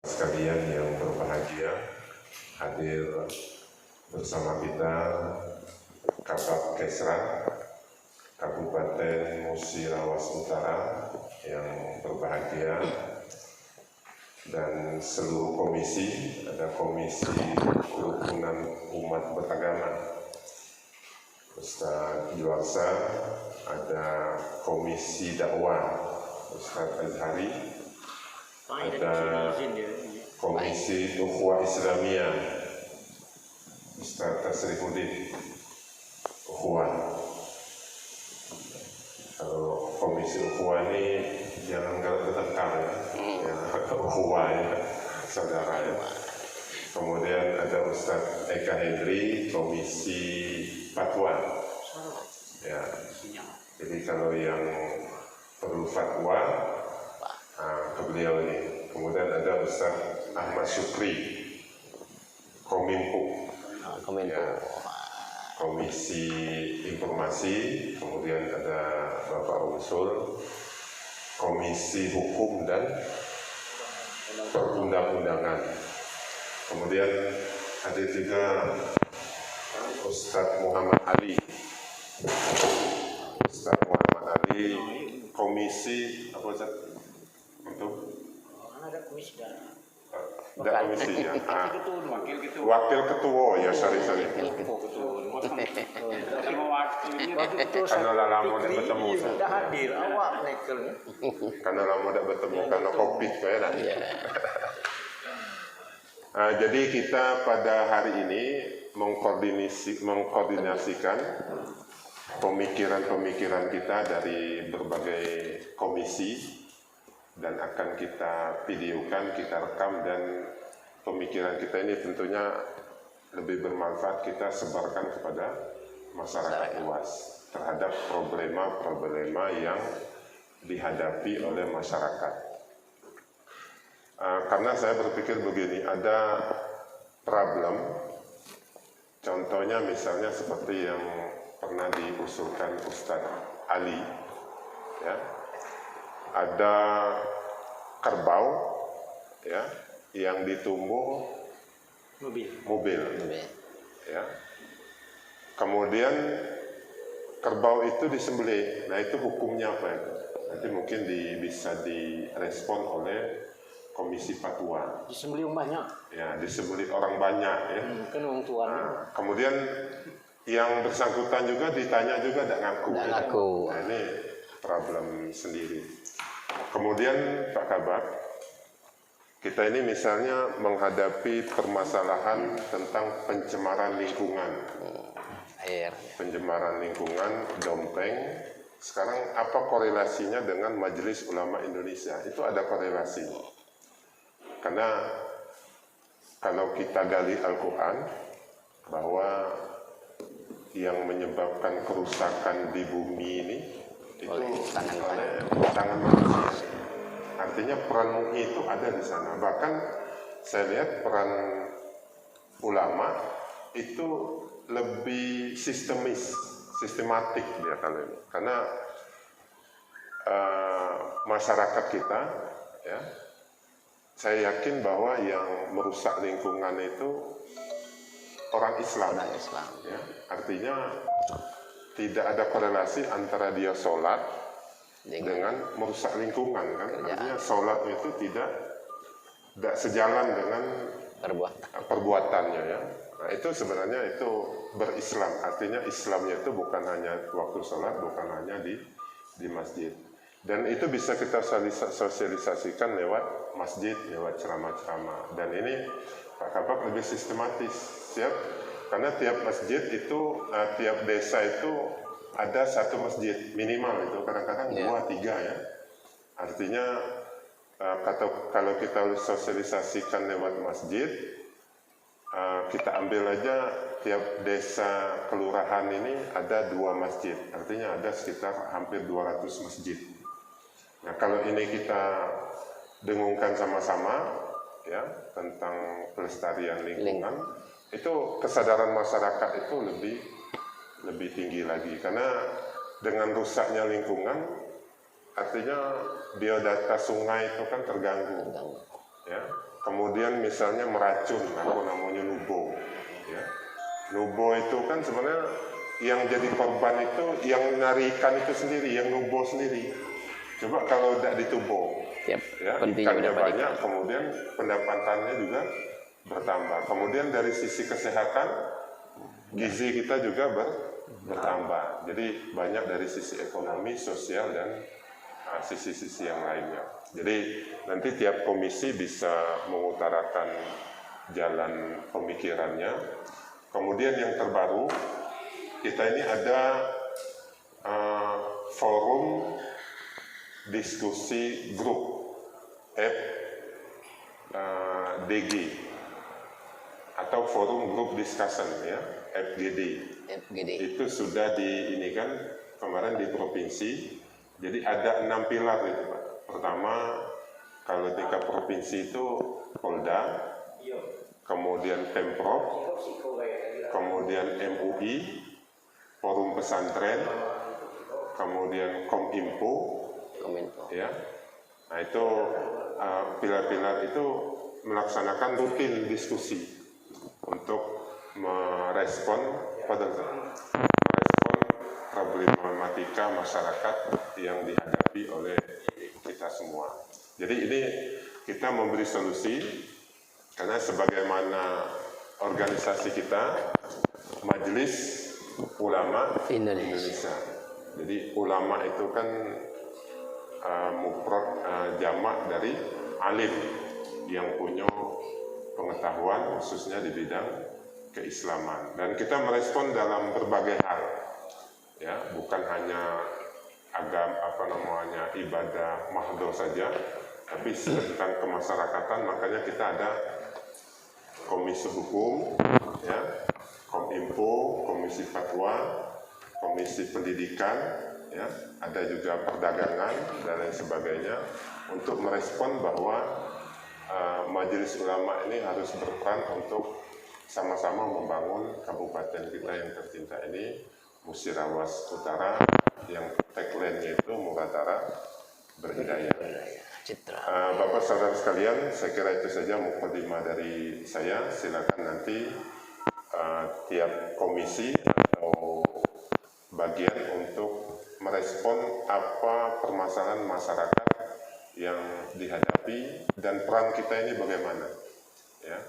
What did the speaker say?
Sekalian yang berbahagia, hadir bersama kita Kabak Kesra Kabupaten Musirawas Utara yang berbahagia, dan seluruh komisi, ada komisi kerukunan umat beragama Ustaz Juarsa, ada komisi dakwah Ustaz Azhari, ada komisi ukhuwah Islamiyah Ustaz Tasrifuddin ukhuwah. Kalau komisi ukhuwah ini jangan bertengkar ya, ukhuwah ya, saudara ya. Kemudian ada Ustaz Eka Hendri, komisi fatwa ya. Jadi kalau yang perlu fatwa ke beliau ini. Kemudian ada Ustaz Ahmad Syukri, Kominfo ya, komisi informasi. Kemudian ada Bapak Usul, komisi hukum dan perundang-undangan. Kemudian ada juga Ustaz Muhammad Ali, Ustaz Muhammad Ali, komisi apa Ustaz? Untuk ada komisi ada komisi ya. Wakil ketua ya, sorry. Karena lama tidak bertemu. Sudah hadir awak nekel. Karena lama tidak bertemu karena COVID ya. Jadi kita pada hari ini mengkoordinasikan pemikiran-pemikiran kita dari berbagai komisi, dan akan kita videokan, kita rekam, dan pemikiran kita ini tentunya lebih bermanfaat kita sebarkan kepada masyarakat luas terhadap problema-problema yang dihadapi oleh masyarakat. Karena saya berpikir begini, ada problem, contohnya misalnya seperti yang pernah diusulkan Ustadz Ali, ya, ada kerbau, ya, yang ditumbuh mobil, ya. Kemudian kerbau itu disembelih. Nah, itu hukumnya apa itu? Nanti mungkin bisa direspon oleh komisi fatwa. Disembelih banyak. Ya, disembelih orang banyak ya. Kan orang tua. Kemudian yang bersangkutan juga ditanya juga tidak ngaku. Nah, ini problem sendiri. Kemudian Pak Kabak, kita ini misalnya menghadapi permasalahan tentang pencemaran lingkungan, pencemaran lingkungan, Dompeng. Sekarang apa korelasinya dengan Majelis Ulama Indonesia? Itu ada korelasi. Karena kalau kita gali Al-Quran, bahwa yang menyebabkan kerusakan di bumi ini itu oleh tangan manusia. Artinya peran MUI itu ada di sana. Bahkan saya lihat peran ulama itu lebih sistematik dia kalau ini. Karena masyarakat kita, ya, saya yakin bahwa yang merusak lingkungan itu orang Islam. Ya. Artinya tidak ada korelasi antara dia sholat dengan merusak lingkungan, kan? Artinya sholat itu tidak sejalan dengan perbuatannya, ya. Nah, itu sebenarnya itu berislam. Artinya Islamnya itu bukan hanya waktu sholat, bukan hanya di masjid. Dan itu bisa kita sosialisasikan lewat masjid, lewat ceramah-ceramah. Dan ini Pak Kabak lebih sistematis, siap? Karena tiap masjid itu, tiap desa itu ada satu masjid minimal itu, kadang-kadang 2-3 ya. Artinya kalau kita sosialisasikan lewat masjid, kita ambil aja tiap desa kelurahan ini ada 2 masjid. Artinya ada sekitar hampir 200 masjid. Nah, kalau ini kita dengungkan sama-sama ya tentang pelestarian lingkungan, itu kesadaran masyarakat itu lebih tinggi lagi. Karena dengan rusaknya lingkungan, artinya biodata sungai itu kan terganggu, ya. kemudian misalnya meracun atau namanya nubo, ya. Nubo itu kan sebenarnya yang jadi korban itu yang nyari ikan itu sendiri, yang nubo sendiri. Coba kalau tidak ditubo, ya, ikannya banyak, kemudian pendapatannya juga bertambah. Kemudian dari sisi kesehatan, gizi kita juga bertambah. Jadi banyak dari sisi ekonomi, sosial, dan sisi-sisi yang lainnya. Jadi nanti tiap komisi bisa mengutarakan jalan pemikirannya. Kemudian yang terbaru, kita ini ada forum diskusi grup FDG atau forum group discussion, ya, FGD. Itu sudah diinikan kemarin di provinsi. Jadi ada 6 pilar itu, Pak. Pertama, kalau tingkat provinsi itu Polda, kemudian Pemprov, kemudian MUI, Forum Pesantren, kemudian Kominfo, ya. Nah itu pilar-pilar itu melaksanakan rutin diskusi untuk merespon problematika masyarakat yang dihadapi oleh kita semua. Jadi ini kita memberi solusi karena sebagaimana organisasi kita Majelis Ulama Indonesia. Jadi ulama itu kan mufrad jamak dari alim yang punya pengetahuan khususnya di bidang keislaman, dan kita merespon dalam berbagai hal, ya, bukan hanya ibadah mahdoh saja, tapi tentang kemasyarakatan. Makanya kita ada komisi hukum, ya, Kominfo, komisi fatwa, komisi pendidikan, ya, ada juga perdagangan dan lain sebagainya, untuk merespon bahwa Majelis Ulama ini harus berperan untuk sama-sama membangun kabupaten kita yang tercinta ini, Musirawas Utara, yang tagline-nya itu Muratara Berhidayah. Bapak saudara sekalian, saya kira itu saja mukadimah dari saya. Silakan nanti tiap komisi atau bagian untuk merespon apa permasalahan masyarakat yang dihadapi dan peran kita ini bagaimana, ya.